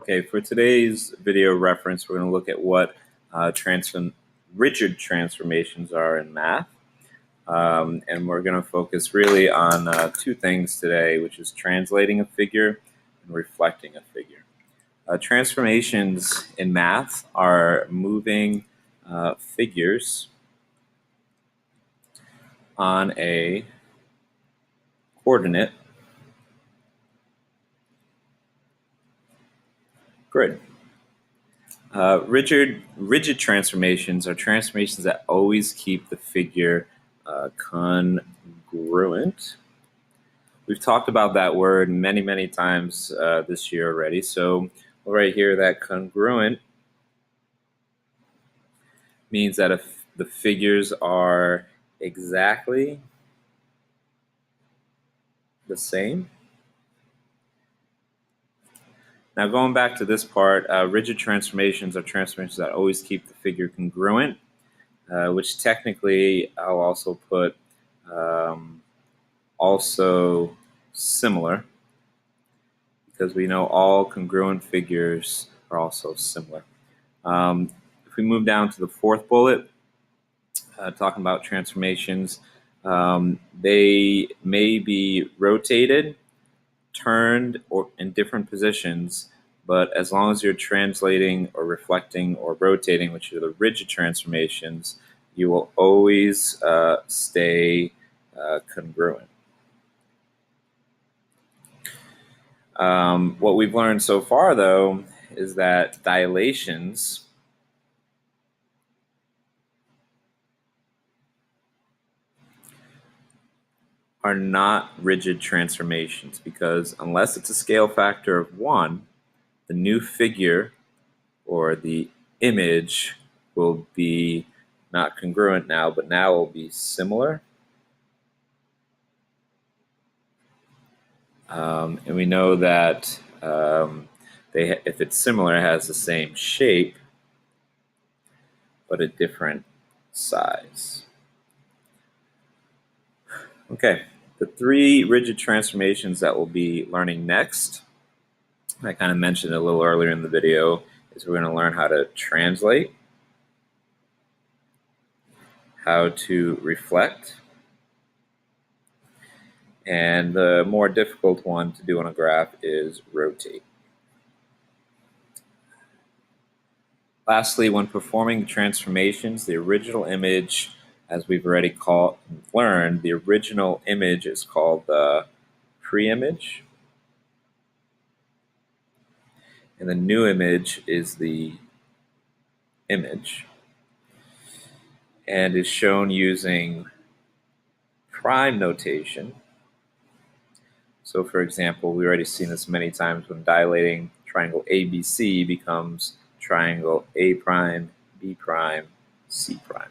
Okay, for today's video reference, we're going to look at what rigid transformations are in math. And we're going to focus really on two things today, which is translating a figure and reflecting a figure. Transformations in math are moving figures on a coordinate grid. Rigid transformations are transformations that always keep the figure congruent. We've talked about that word many times this year already. So right here, that congruent means that if the figures are exactly the same. Now going back to this part, rigid transformations are transformations that always keep the figure congruent, which technically I'll also put also similar, because we know all congruent figures are also similar. If we move down to the fourth bullet, talking about transformations, they may be rotated, turned, or in different positions, but as long as you're translating or reflecting or rotating, which are the rigid transformations, you will always stay congruent. What we've learned so far, though, is that dilations are not rigid transformations, because unless it's a scale factor of 1, the new figure or the image will be not congruent now, but now will be similar. And we know that if it's similar, it has the same shape, but a different size. Okay, the three rigid transformations that we'll be learning next, I kind of mentioned a little earlier in the video, is we're going to learn how to translate, how to reflect, and the more difficult one to do on a graph is rotate. Lastly, when performing transformations, the original image, as we've already learned, the original image is called the pre-image, and the new image is the image, and is shown using prime notation. So for example, we've already seen this many times when dilating, triangle ABC becomes triangle A prime, B prime, C prime.